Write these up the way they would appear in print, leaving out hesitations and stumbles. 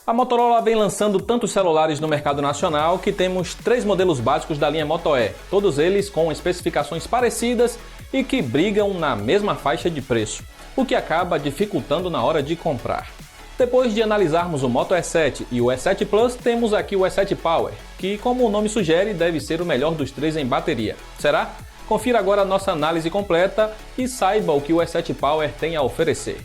A Motorola vem lançando tantos celulares no mercado nacional que temos 3 modelos básicos da linha Moto E, todos eles com especificações parecidas e que brigam na mesma faixa de preço, o que acaba dificultando na hora de comprar. Depois de analisarmos o Moto E7 e o E7 Plus, temos aqui o E7 Power, que, como o nome sugere, deve ser o melhor dos 3 em bateria. Será? Confira agora a nossa análise completa e saiba o que o E7 Power tem a oferecer.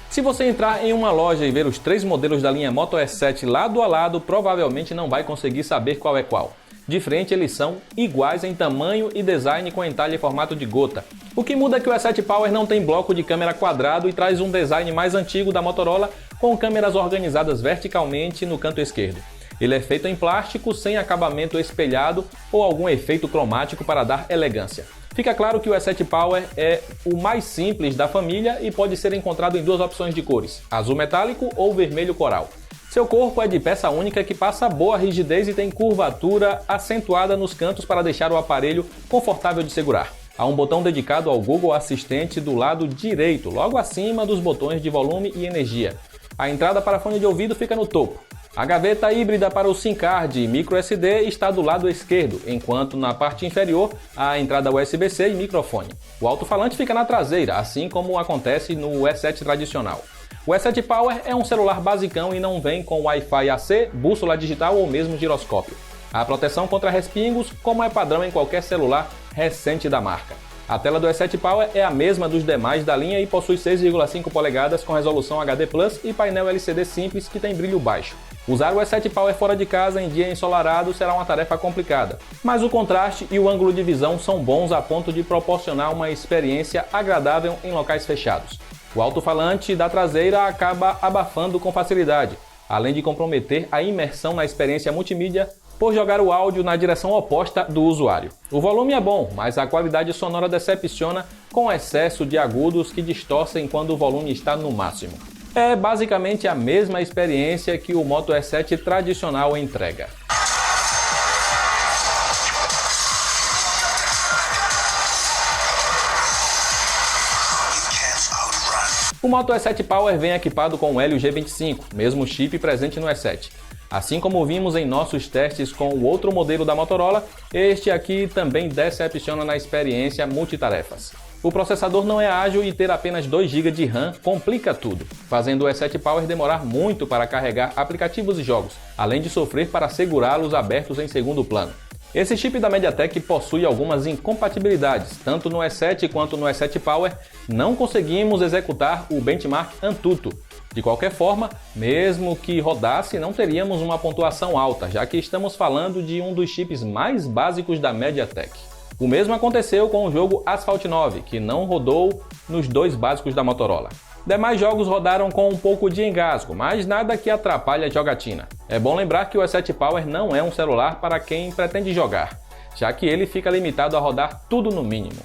Se você entrar em uma loja e ver os 3 modelos da linha Moto E7 lado a lado, provavelmente não vai conseguir saber qual é qual. De frente, eles são iguais em tamanho e design com entalhe em formato de gota. O que muda é que o E7 Power não tem bloco de câmera quadrado e traz um design mais antigo da Motorola com câmeras organizadas verticalmente no canto esquerdo. Ele é feito em plástico, sem acabamento espelhado ou algum efeito cromático para dar elegância. Fica claro que o E7 Power é o mais simples da família e pode ser encontrado em 2 opções de cores, azul metálico ou vermelho coral. Seu corpo é de peça única que passa boa rigidez e tem curvatura acentuada nos cantos para deixar o aparelho confortável de segurar. Há um botão dedicado ao Google Assistente do lado direito, logo acima dos botões de volume e energia. A entrada para fone de ouvido fica no topo. A gaveta híbrida para o SIM card e microSD está do lado esquerdo, enquanto na parte inferior há a entrada USB-C e microfone. O alto-falante fica na traseira, assim como acontece no E7 tradicional. O E7 Power é um celular basicão e não vem com Wi-Fi AC, bússola digital ou mesmo giroscópio. Há proteção contra respingos, como é padrão em qualquer celular recente da marca. A tela do E7 Power é a mesma dos demais da linha e possui 6,5 polegadas com resolução HD Plus e painel LCD simples que tem brilho baixo. Usar o E7 Power fora de casa em dia ensolarado será uma tarefa complicada, mas o contraste e o ângulo de visão são bons a ponto de proporcionar uma experiência agradável em locais fechados. O alto-falante da traseira acaba abafando com facilidade, além de comprometer a imersão na experiência multimídia por jogar o áudio na direção oposta do usuário. O volume é bom, mas a qualidade sonora decepciona com excesso de agudos que distorcem quando o volume está no máximo. É basicamente a mesma experiência que o Moto E7 tradicional entrega. O Moto E7 Power vem equipado com o Helio G25, mesmo chip presente no E7. Assim como vimos em nossos testes com o outro modelo da Motorola, este aqui também decepciona na experiência multitarefas. O processador não é ágil e ter apenas 2 GB de RAM complica tudo, fazendo o E7 Power demorar muito para carregar aplicativos e jogos, além de sofrer para segurá-los abertos em segundo plano. Esse chip da MediaTek possui algumas incompatibilidades, tanto no E7 quanto no E7 Power não conseguimos executar o benchmark Antutu. De qualquer forma, mesmo que rodasse, não teríamos uma pontuação alta, já que estamos falando de um dos chips mais básicos da MediaTek. O mesmo aconteceu com o jogo Asphalt 9, que não rodou nos 2 básicos da Motorola. Demais jogos rodaram com um pouco de engasgo, mas nada que atrapalhe a jogatina. É bom lembrar que o E7 Power não é um celular para quem pretende jogar, já que ele fica limitado a rodar tudo no mínimo.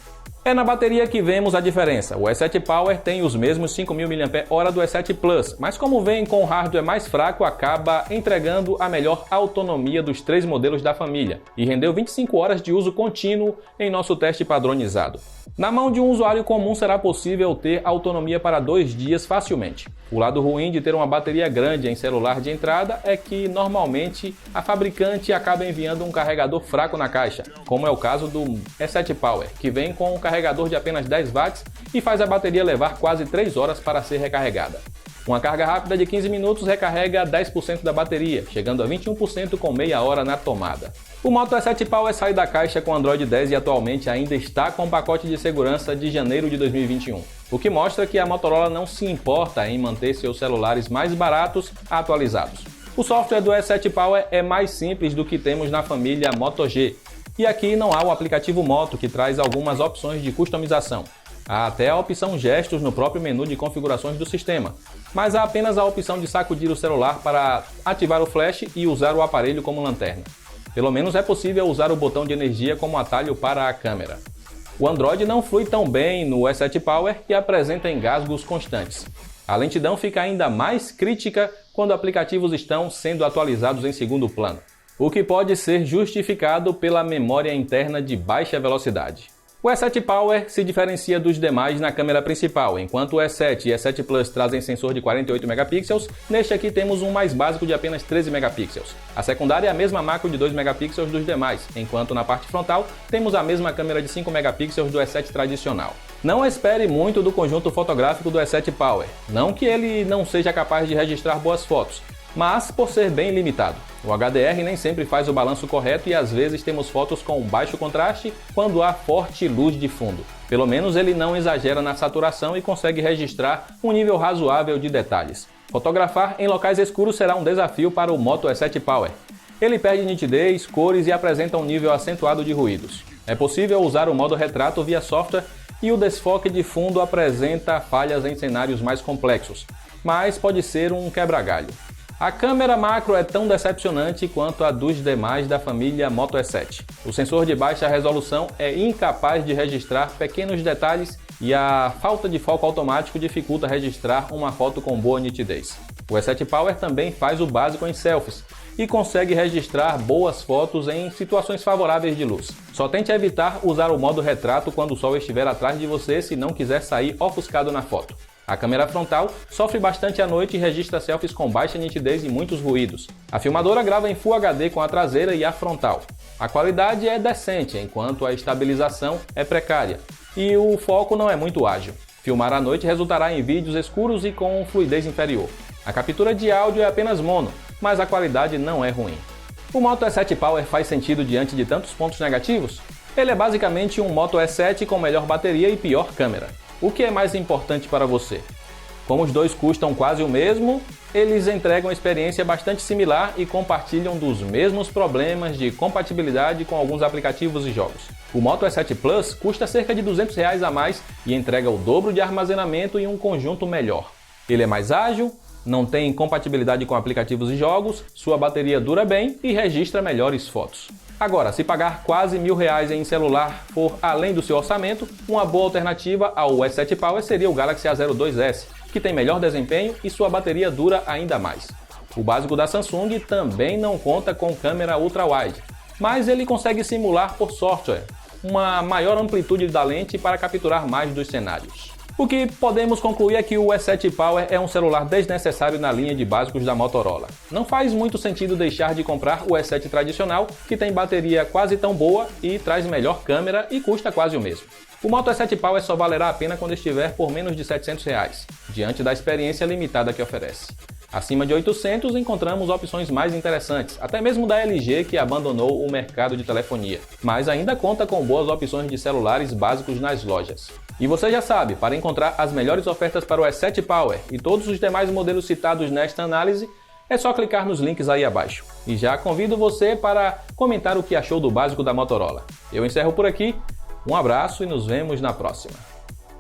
É na bateria que vemos a diferença. O E7 Power tem os mesmos 5.000 mAh do E7 Plus, mas como vem com hardware mais fraco, acaba entregando a melhor autonomia dos 3 modelos da família e rendeu 25 horas de uso contínuo em nosso teste padronizado. Na mão de um usuário comum será possível ter autonomia para 2 dias facilmente. O lado ruim de ter uma bateria grande em celular de entrada é que normalmente a fabricante acaba enviando um carregador fraco na caixa, como é o caso do E7 Power, que vem com um carregador de apenas 10 watts e faz a bateria levar quase 3 horas para ser recarregada. Uma carga rápida de 15 minutos recarrega 10% da bateria, chegando a 21% com meia hora na tomada. O Moto E7 Power sai da caixa com Android 10 e atualmente ainda está com o pacote de segurança de janeiro de 2021, o que mostra que a Motorola não se importa em manter seus celulares mais baratos atualizados. O software do E7 Power é mais simples do que temos na família Moto G, e aqui não há o aplicativo Moto, que traz algumas opções de customização. Há até a opção Gestos no próprio menu de configurações do sistema, mas há apenas a opção de sacudir o celular para ativar o flash e usar o aparelho como lanterna. Pelo menos é possível usar o botão de energia como atalho para a câmera. O Android não flui tão bem no E7 Power e apresenta engasgos constantes. A lentidão fica ainda mais crítica quando aplicativos estão sendo atualizados em segundo plano, o que pode ser justificado pela memória interna de baixa velocidade. O E7 Power se diferencia dos demais na câmera principal. Enquanto o E7 e E7 Plus trazem sensor de 48 megapixels, neste aqui temos um mais básico de apenas 13 megapixels. A secundária é a mesma macro de 2 megapixels dos demais, enquanto na parte frontal temos a mesma câmera de 5 megapixels do E7 tradicional. Não espere muito do conjunto fotográfico do E7 Power, não que ele não seja capaz de registrar boas fotos, mas por ser bem limitado. O HDR nem sempre faz o balanço correto e às vezes temos fotos com baixo contraste quando há forte luz de fundo. Pelo menos ele não exagera na saturação e consegue registrar um nível razoável de detalhes. Fotografar em locais escuros será um desafio para o Moto E7 Power. Ele perde nitidez, cores e apresenta um nível acentuado de ruídos. É possível usar o modo retrato via software e o desfoque de fundo apresenta falhas em cenários mais complexos, mas pode ser um quebra-galho. A câmera macro é tão decepcionante quanto a dos demais da família Moto E7. O sensor de baixa resolução é incapaz de registrar pequenos detalhes e a falta de foco automático dificulta registrar uma foto com boa nitidez. O E7 Power também faz o básico em selfies e consegue registrar boas fotos em situações favoráveis de luz. Só tente evitar usar o modo retrato quando o sol estiver atrás de você se não quiser sair ofuscado na foto. A câmera frontal sofre bastante à noite e registra selfies com baixa nitidez e muitos ruídos. A filmadora grava em Full HD com a traseira e a frontal. A qualidade é decente, enquanto a estabilização é precária, e o foco não é muito ágil. Filmar à noite resultará em vídeos escuros e com fluidez inferior. A captura de áudio é apenas mono, mas a qualidade não é ruim. O Moto E7 Power faz sentido diante de tantos pontos negativos? Ele é basicamente um Moto E7 com melhor bateria e pior câmera. O que é mais importante para você? Como os dois custam quase o mesmo, eles entregam experiência bastante similar e compartilham dos mesmos problemas de compatibilidade com alguns aplicativos e jogos. O Moto E7 Plus custa cerca de R$200 a mais e entrega o dobro de armazenamento e um conjunto melhor. Ele é mais ágil, não tem compatibilidade com aplicativos e jogos, sua bateria dura bem e registra melhores fotos. Agora, se pagar quase R$1.000 em celular for além do seu orçamento, uma boa alternativa ao E7 Power seria o Galaxy A02s, que tem melhor desempenho e sua bateria dura ainda mais. O básico da Samsung também não conta com câmera ultra-wide, mas ele consegue simular por software uma maior amplitude da lente para capturar mais dos cenários. O que podemos concluir é que o E7 Power é um celular desnecessário na linha de básicos da Motorola. Não faz muito sentido deixar de comprar o E7 tradicional, que tem bateria quase tão boa e traz melhor câmera e custa quase o mesmo. O Moto E7 Power só valerá a pena quando estiver por menos de R$700, diante da experiência limitada que oferece. Acima de 800 encontramos opções mais interessantes, até mesmo da LG, que abandonou o mercado de telefonia, mas ainda conta com boas opções de celulares básicos nas lojas. E você já sabe, para encontrar as melhores ofertas para o E7 Power e todos os demais modelos citados nesta análise, é só clicar nos links aí abaixo. E já convido você para comentar o que achou do básico da Motorola. Eu encerro por aqui, um abraço e nos vemos na próxima.